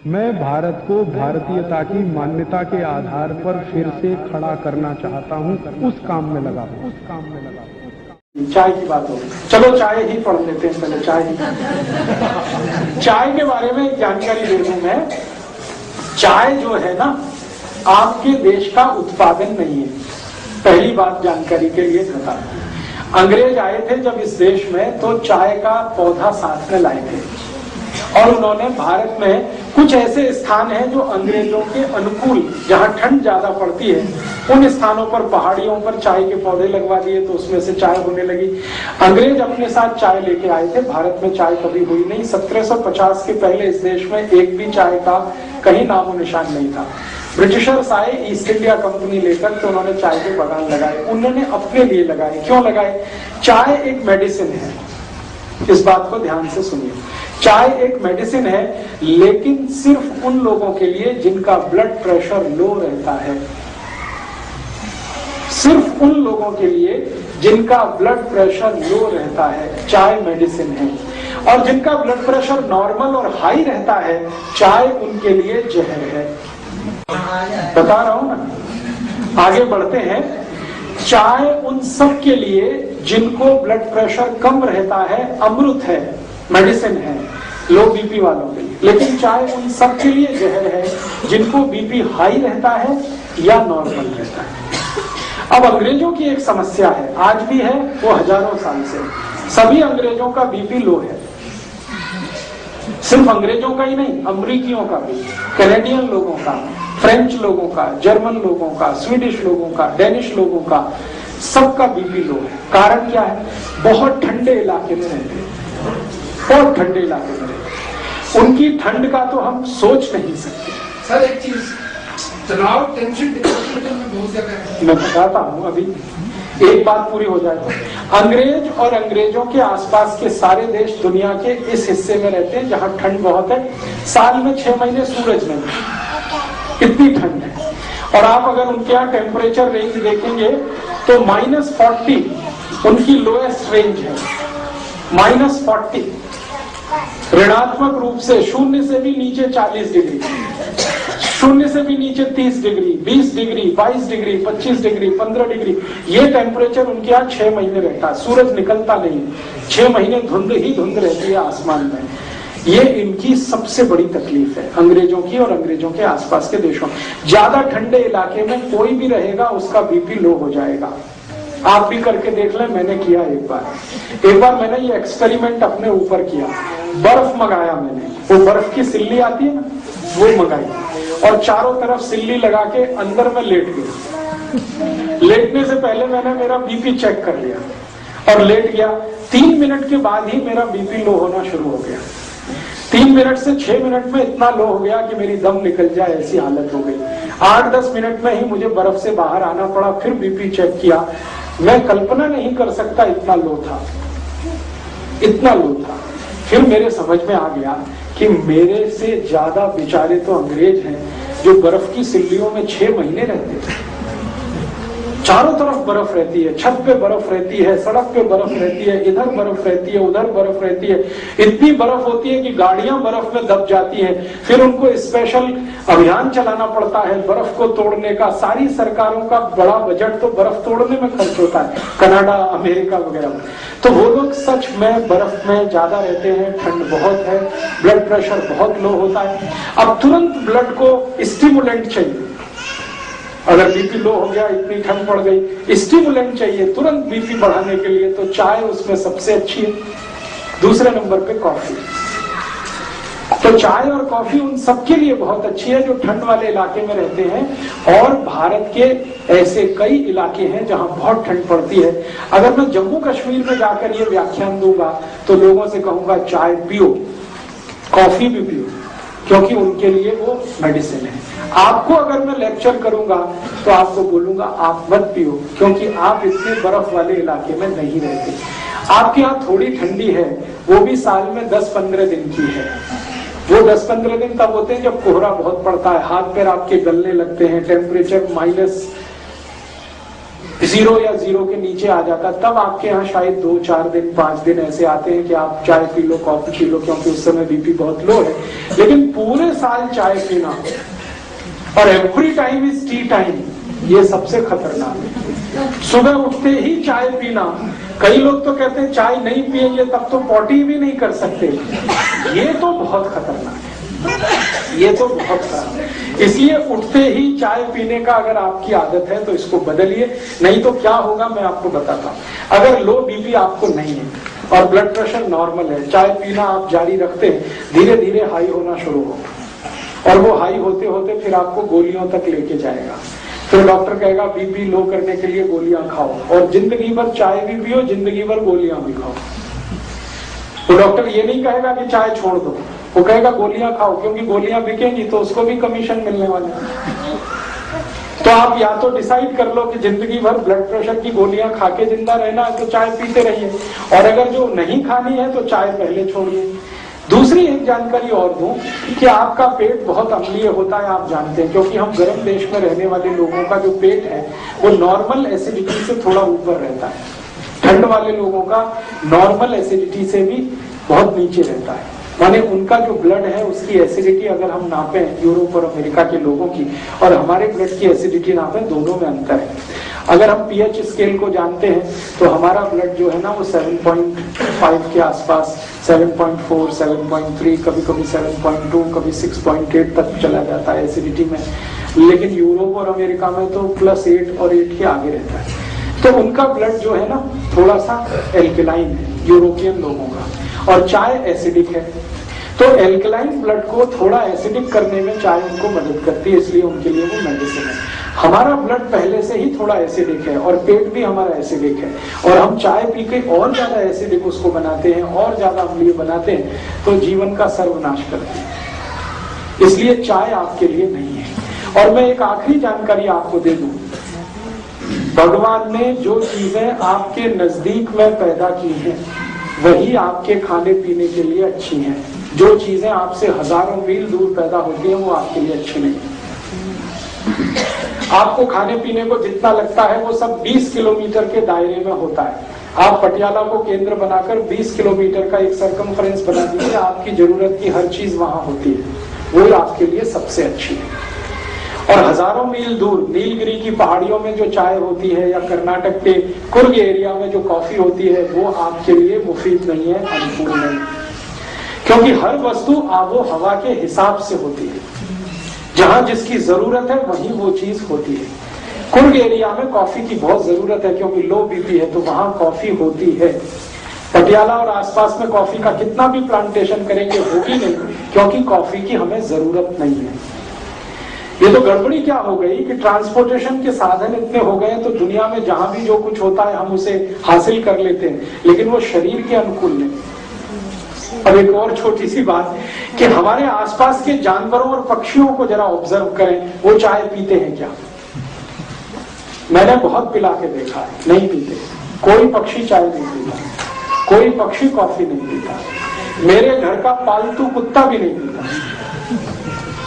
मैं भारत को भारतीयता की मान्यता के आधार पर फिर से खड़ा करना चाहता हूं, उस काम में लगा हूं। चाय की बात हो, चलो चाय ही पढ़ लेते हैं पहले। चाय के बारे में जानकारी दे दूं मैं। चाय जो है ना, आपके देश का उत्पादन नहीं है। पहली बात जानकारी के लिए बता, अंग्रेज आए थे जब इस देश में तो चाय का पौधा साथ में लाए थे और उन्होंने भारत में कुछ ऐसे स्थान हैं जो अंग्रेजों के अनुकूल, जहां ठंड ज्यादा पड़ती है, उन स्थानों पर, पहाड़ियों पर चाय के पौधे लगवा दिए तो उसमें से चाय होने लगी। अंग्रेज अपने साथ चाय लेके आए थे। भारत में चाय कभी हुई नहीं। 1750 के पहले इस देश में एक भी चाय का कहीं नामो निशान नहीं था। ब्रिटिशर्स आए ईस्ट इंडिया कंपनी लेकर, तो उन्होंने चाय के बागान लगाए। उन्होंने अपने लिए लगाए। क्यों लगाए? चाय एक मेडिसिन है। इस बात को ध्यान से सुनिए। चाय एक मेडिसिन है, लेकिन सिर्फ उन लोगों के लिए जिनका ब्लड प्रेशर लो रहता है। सिर्फ उन लोगों के लिए जिनका ब्लड प्रेशर लो रहता है चाय मेडिसिन है, और जिनका ब्लड प्रेशर नॉर्मल और हाई रहता है चाय उनके लिए जहर है। बता रहा हूं ना। आगे बढ़ते हैं। चाय उन सब के लिए जिनको ब्लड प्रेशर कम रहता है अमृत है, मेडिसिन है, लो बीपी वालों के लिए। लेकिन चाय उन सब के लिए जहर है जिनको बीपी हाई रहता है या नॉर्मल रहता है। अब अंग्रेजों की एक समस्या है, आज भी है, वो हजारों साल से। सभी अंग्रेजों का बीपी लो है। सिर्फ अंग्रेजों का ही नहीं, अमरीकियों का भी, कैनेडियन लोगों का, फ्रेंच लोगों का, जर्मन लोगों का, स्वीडिश लोगों का, डेनिश लोगों का, सबका बीपी लो है। कारण क्या है? बहुत ठंडे इलाके में रहते हैं, बहुत ठंडे इलाके में रहते हैं। उनकी ठंड का तो हम सोच नहीं सकते। सर एक चीज, तनाव, टेंशन, डिप्रेशन में बहुत ज्यादा है। मैं बताता हूँ, अभी एक बात पूरी हो जाए। अंग्रेज और अंग्रेजों के आसपास के सारे देश दुनिया के इस हिस्से में रहते हैं जहां ठंड बहुत है। साल में 6 महीने सूरज नहीं, इतनी ठंड है। और आप अगर उनके यहाँ टेम्परेचर रेंज देखेंगे तो -40 उनकी लोएस्ट रेंज है। -40 ऋणात्मक रूप से, शून्य से भी नीचे 40 डिग्री, शून्य से भी नीचे 30 degree, 20 degree, 22 degree, 25 degree, 15 degree, ये टेम्परेचर उनके यहाँ 6 महीने रहता है। सूरज निकलता नहीं, 6 महीने धुंध ही धुंध रहती है आसमान में। ये इनकी सबसे बड़ी तकलीफ है, अंग्रेजों की और अंग्रेजों के आसपास के देशों। ज्यादा ठंडे इलाके में कोई भी रहेगा उसका बीपी लो हो जाएगा। आप भी करके देख लें, मैंने किया एक बार मैंने ये एक्सपेरिमेंट अपने ऊपर किया। बर्फ मंगाया मैंने, वो बर्फ की सिल्ली आती है ना, वो मंगाई और चारों तरफ सिल्ली लगा के अंदर में लेट गया। लेटने से पहले मैंने मेरा बीपी चेक कर लिया और लेट गया। 3 मिनट के बाद ही मेरा बीपी लो होना शुरू हो गया। 3 मिनट से 6 मिनट में इतना लो हो गया कि मेरी दम निकल जाए ऐसी हालत हो गई। 8-10 मिनट में ही मुझे बर्फ से बाहर आना पड़ा। फिर बीपी चेक किया, मैं कल्पना नहीं कर सकता इतना लो था, इतना लो था। फिर मेरे समझ में आ गया कि मेरे से ज्यादा बेचारे तो अंग्रेज हैं जो बर्फ की सिल्लियों में 6 महीने रहते थे। चारों तरफ बर्फ रहती है, छत पे बर्फ रहती है, सड़क पे बर्फ रहती है, इधर बर्फ रहती है, उधर बर्फ रहती है। इतनी बर्फ होती है कि गाड़ियां बर्फ में दब जाती हैं। फिर उनको स्पेशल अभियान चलाना पड़ता है बर्फ को तोड़ने का। सारी सरकारों का बड़ा बजट तो बर्फ तोड़ने में खर्च होता है, कनाडा, अमेरिका वगैरह में। तो वो लोग सच में बर्फ में ज्यादा रहते हैं, ठंड बहुत है, ब्लड प्रेशर बहुत लो होता है। अब तुरंत ब्लड को स्टिमुलेंट चाहिए। अगर बीपी लो हो गया, इतनी ठंड पड़ गई, स्टिमुलेंट चाहिए तुरंत बीपी बढ़ाने के लिए, तो चाय उसमें सबसे अच्छी है। दूसरे नंबर पे कॉफी। तो चाय और कॉफी उन सबके लिए बहुत अच्छी है जो ठंड वाले इलाके में रहते हैं। और भारत के ऐसे कई इलाके हैं जहां बहुत ठंड पड़ती है। अगर मैं जम्मू कश्मीर में जाकर ये व्याख्यान दूंगा तो लोगों से कहूंगा चाय पियो, कॉफी भी पियो, क्योंकि उनके लिए वो मेडिसिन है। आपको अगर मैं लेक्चर करूंगा तो आपको बोलूंगा आप मत पियो, क्योंकि आप इतने बर्फ वाले इलाके में नहीं रहते। आपके यहाँ थोड़ी ठंडी है, वो भी साल में 10-15 दिन की है। वो 10-15 दिन तब होते हैं जब कोहरा बहुत पड़ता है, हाथ पैर आपके गलने लगते हैं, टेम्परेचर 0 या 0 के नीचे आ जाता, तब आपके यहाँ शायद 2, 4 दिन, 5 दिन ऐसे आते हैं कि आप चाय P low, coffee P low, क्योंकि उस समय बीपी बहुत लो है। लेकिन पूरे साल चाय पीना और every time is T time, ये सबसे खतरनाक है। सुबह उठते ही चाय पीना, कई लोग तो कहते हैं चाय नहीं पिएंगे तब तो पॉटी भी नहीं कर सकते, ये तो बहुत खतरनाक है, ये तो बहुत खराब है। इसलिए उठते ही चाय पीने का अगर आपकी आदत है तो इसको बदलिए, नहीं तो क्या होगा मैं आपको बताता हूँ। अगर लो बीपी आपको नहीं है और ब्लड प्रेशर नॉर्मल है, चाय पीना आप जारी रखते हैं, धीरे धीरे हाई होना शुरू होगा और वो हाई होते होते फिर आपको गोलियों तक लेके जाएगा। फिर डॉक्टर कहेगा बीपी लो करने के लिए गोलियां खाओ, और जिंदगी भर चाय भी पियो, जिंदगी भर गोलियां भी खाओ। तो डॉक्टर ये नहीं कहेगा कि चाय छोड़ दो, वो कहेगा गोलियां खाओ, क्योंकि गोलियां बिकेंगी तो उसको भी कमीशन मिलने वाला है। तो आप या तो डिसाइड कर लो कि जिंदगी भर ब्लड प्रेशर की गोलियां खा के जिंदा रहना है तो चाय पीते रहिए, और अगर जो नहीं खानी है तो चाय पहले छोड़िए। दूसरी एक जानकारी और दूं कि आपका पेट बहुत अम्लीय होता है, आप जानते हैं, क्योंकि हम गर्म देश में रहने वाले लोगों का जो पेट है वो नॉर्मल एसिडिटी से थोड़ा ऊपर रहता है। ठंड वाले लोगों का नॉर्मल एसिडिटी से भी बहुत नीचे रहता है, माने उनका जो ब्लड है उसकी एसिडिटी अगर हम नापें यूरोप और अमेरिका के लोगों की और हमारे ब्लड की एसिडिटी नापें, दोनों में अंतर है। अगर हम पीएच स्केल को जानते हैं तो हमारा ब्लड जो है ना वो 7.5 के आसपास, 7.4, 7.3, कभी कभी 7.2, कभी 6.8 तक चला जाता है एसिडिटी में। लेकिन यूरोप और अमेरिका में तो +8 और 8 के आगे रहता है। तो उनका ब्लड जो है ना थोड़ा सा एल्कलाइन है यूरोपियन लोगों का, और चाय एसिडिक है। तो एल्कलाइन ब्लड को थोड़ा एसिडिक करने में चाय उनको मदद करती है, इसलिए उनके लिए वो मेडिसिन है। हमारा ब्लड पहले से ही थोड़ा एसिडिक है और पेट भी हमारा एसिडिक है, और हम चाय पी के और ज्यादा एसिडिक उसको बनाते हैं, और ज्यादा अम्लीय बनाते हैं, तो जीवन का सर्वनाश करते हैं। इसलिए चाय आपके लिए नहीं है। और मैं एक आखिरी जानकारी आपको दे दूं, भगवान ने जो चीजें आपके नजदीक में पैदा की हैं वही आपके खाने पीने के लिए अच्छी हैं। जो चीजें आपसे हजारों मील दूर पैदा होती हैं वो आपके लिए अच्छी नहीं। आपको खाने पीने को जितना लगता है वो सब 20 किलोमीटर के दायरे में होता है। आप पटियाला को केंद्र बनाकर 20 किलोमीटर का एक सरकमफ्रेंस बना दीजिए, आपकी जरूरत की हर चीज वहां होती है, वो आपके लिए सबसे अच्छी है। और हजारों मील दूर नीलगिरी की पहाड़ियों में जो चाय होती है या कर्नाटक के कुर्ग एरिया में जो कॉफी होती है वो आपके लिए मुफीद नहीं है, अनुकूल नहीं, क्योंकि हर वस्तु आबो हवा के हिसाब से होती है। जहां जिसकी जरूरत है वहीं वो चीज होती है। कुर्ग एरिया में कॉफी की बहुत जरूरत है क्योंकि लो बीपी है, तो वहां कॉफी होती है। पटियाला और आसपास में कॉफी का कितना भी प्लांटेशन करेंगे होगी नहीं, क्योंकि कॉफी की हमें जरूरत नहीं है। ये तो गड़बड़ी क्या हो गई कि ट्रांसपोर्टेशन के साधन इतने हो गए तो दुनिया में जहां भी जो कुछ होता है हम उसे हासिल कर लेते हैं, लेकिन वो शरीर के अनुकूल नहीं। अब एक और छोटी सी बात कि हमारे आसपास के जानवरों और पक्षियों को जरा ऑब्जर्व करें, वो चाय पीते हैं क्या? मैंने बहुत पिला के देखा है, नहीं पीते। कोई पक्षी चाय नहीं पीता, कोई पक्षी कॉफी नहीं पीता, मेरे घर का पालतू कुत्ता भी नहीं पीता,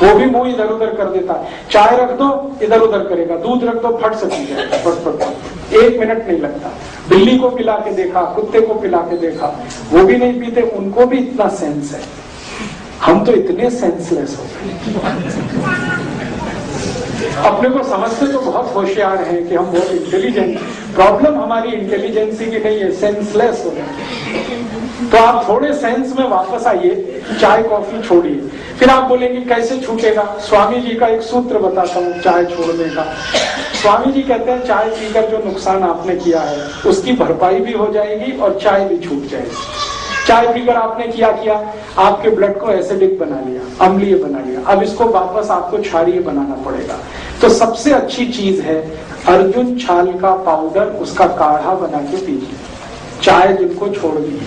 वो भी मुंह इधर उधर कर देता है। चाय रख दो इधर उधर करेगा, दूध रख दो फट से पी जाएगा, फट 1 मिनट नहीं लगता। बिल्ली को पिला के देखा, कुत्ते को पिला के देखा, वो भी नहीं पीते, उनको भी इतना सेंस है। हम तो इतने सेंसलेस हो गए, अपने को समझते तो बहुत होशियार हैं कि हम बहुत इंटेलिजेंट। प्रॉब्लम हमारी इंटेलिजेंसी की नहीं है, सेंसलेस हो गए। तो आप थोड़े सेंस में वापस आइए, चाय कॉफी छोड़िए। फिर आप बोलेंगे कैसे छूटेगा? स्वामी जी का एक सूत्र बताता हूँ चाय छोड़ने का। स्वामी जी कहते हैं चाय पीकर जो नुकसान आपने किया है उसकी भरपाई भी हो जाएगी और चाय भी छूट जाएगी। चाय पीकर आपने किया आपके ब्लड को एसिडिक बना लिया, अम्लीय बना लिया, अब इसको वापस आपको क्षारीय बनाना पड़ेगा। तो सबसे अच्छी चीज है अर्जुन छाल का पाउडर, उसका काढ़ा बना के पीजिए। चाय जिनको छोड़ दी,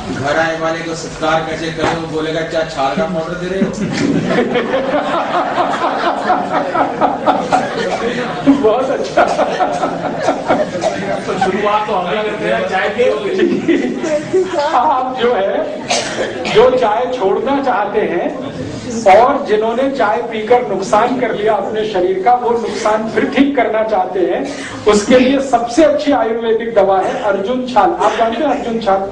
घर आए वाले को सत्कार कैसे करें, वो बोलेगा क्या छाल का पाउडर दे रहे हो? बहुत अच्छा। तो शुरुआत तो हमें करते हैं चाय की। आप जो है जो चाय छोड़ना चाहते हैं और जिन्होंने चाय पीकर नुकसान कर लिया अपने शरीर का, वो नुकसान फिर ठीक करना चाहते हैं, उसके लिए सबसे अच्छी आयुर्वेदिक दवा है अर्जुन छाल। आप जानते हैं अर्जुन छाल?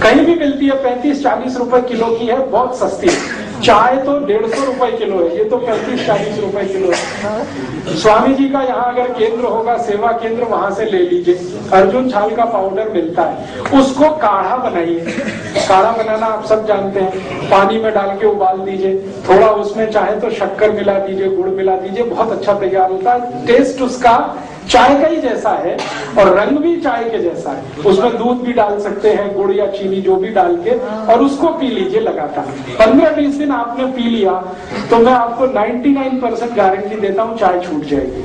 कहीं भी मिलती है, 35-40 रुपए किलो की है, बहुत सस्ती है। चाय तो 150 रुपए किलो है, ये तो 35-40 रुपए किलो है। स्वामी जी का यहाँ अगर केंद्र होगा, सेवा केंद्र, वहां से ले लीजिए। अर्जुन छाल का पाउडर मिलता है, उसको काढ़ा बनाइए। काढ़ा बनाना आप सब जानते हैं, पानी में डाल के उबाल दीजिए, थोड़ा उसमें चाहे तो शक्कर मिला दीजिए, गुड़ मिला दीजिए, बहुत अच्छा तैयार होता है। टेस्ट उसका चाय का ही जैसा है और रंग भी चाय के जैसा है। उसमें दूध भी डाल सकते हैं, गुड़ या चीनी जो भी डाल के, और उसको पी लीजिए लगातार। 15-20 दिन आपने पी लिया तो मैं आपको 99% गारंटी देता हूँ चाय छूट जाएगी।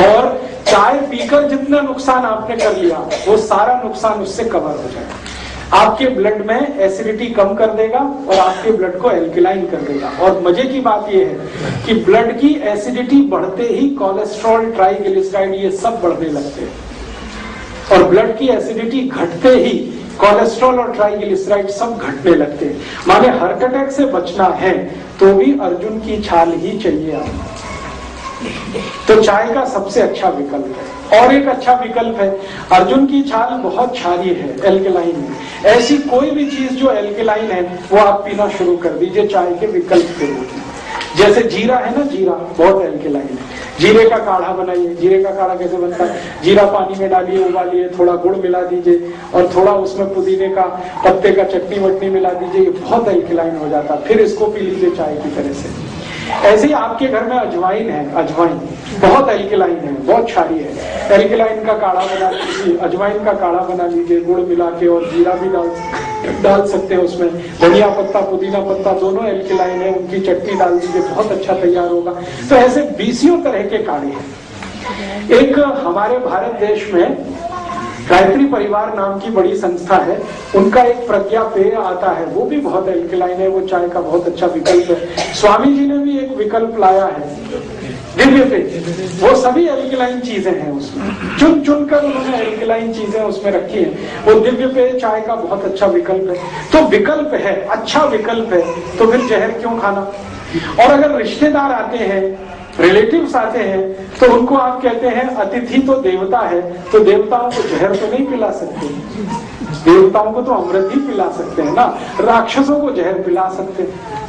और चाय पीकर जितना नुकसान आपने कर लिया, वो सारा नुकसान उससे कवर हो जाएगा। आपके ब्लड में एसिडिटी कम कर देगा और आपके ब्लड को एल्कलाइन कर देगा। और मजे की बात यह है कि ब्लड की एसिडिटी बढ़ते ही कोलेस्ट्रॉल, ट्राइग्लिसराइड, ये सब बढ़ने लगते हैं, और ब्लड की एसिडिटी घटते ही कोलेस्ट्रॉल और ट्राइग्लिसराइड सब घटने लगते हैं। माने हार्ट अटैक से बचना है तो भी अर्जुन की छाल ही चाहिए आपको। तो चाय का सबसे अच्छा विकल्प है। और एक अच्छा विकल्प है, अर्जुन की छाल बहुत क्षारीय है, एल्कलाइन है। ऐसी कोई भी चीज जो एल्कलाइन है वो आप पीना शुरू कर दीजिए चाय के विकल्प के रूप में। जैसे जीरा है ना, जीरा बहुत एल्कलाइन है, जीरे का काढ़ा बनाइए। जीरे का काढ़ा कैसे बनता है? जीरा पानी में डालिए, उबालिए, थोड़ा गुड़ मिला दीजिए और थोड़ा उसमें पुदीने का पत्ते का चटनी वटनी मिला दीजिए, ये बहुत एल्कलाइन हो जाता है। फिर इसको पी लीजिए चाय की तरह से। ऐसे ही आपके घर में अजवाइन है, अजवाइन बहुत एल्कलाइन है, बहुत क्षारीय है। एल्कलाइन का काढ़ा बना लीजिए, अजवाइन का काढ़ा बना लीजिए, गुड़ मिला के, और जीरा भी डाल सकते हैं उसमें। धनिया पत्ता, पुदीना पत्ता दोनों एल्कलाइन है, उनकी चटनी डाल दीजिए, बहुत अच्छा तैयार होगा। तो ऐसे 20 तरह के काढ़े हैं। एक हमारे भारत देश में गायत्री परिवार नाम की बड़ी संस्था है, उनका एक प्रज्ञा पेय आता है, वो भी बहुत एल्कलाइन है, वो चाय का बहुत अच्छा विकल्प है। स्वामी जी ने भी एक विकल्प लाया है, दिव्य पेय, वो सभी एल्कलाइन चीजें हैं उसमें, चुन चुन कर उन्होंने एल्कलाइन चीजें उसमें रखी हैं। वो दिव्य पेय चाय का बहुत अच्छा विकल्प है। तो विकल्प है, अच्छा विकल्प है, तो फिर जहर क्यों खाना? और अगर रिश्तेदार आते हैं, रिलेटिव्स आते हैं, तो उनको आप कहते हैं अतिथि तो देवता है, तो देवताओं को जहर तो नहीं पिला सकते, देवताओं को तो अमृत ही पिला सकते हैं ना, राक्षसों को जहर पिला सकते हैं।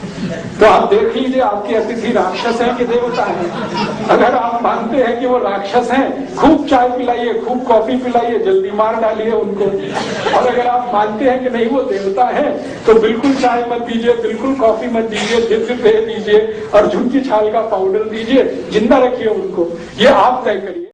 तो आप देख लीजिए आपके अतिथि राक्षस हैं कि देवता हैं। अगर आप मानते हैं कि वो राक्षस हैं, खूब चाय पिलाइए, खूब कॉफी पिलाइए, जल्दी मार डालिए उनको। और अगर आप मानते हैं कि नहीं वो देवता है, तो बिल्कुल चाय मत दीजिए, बिल्कुल कॉफी मत दीजिए, दिव्य पेय दीजिए, अर्जुन की छाल का पाउडर दीजिए, जिंदा रखिए उनको। ये आप तय करिए।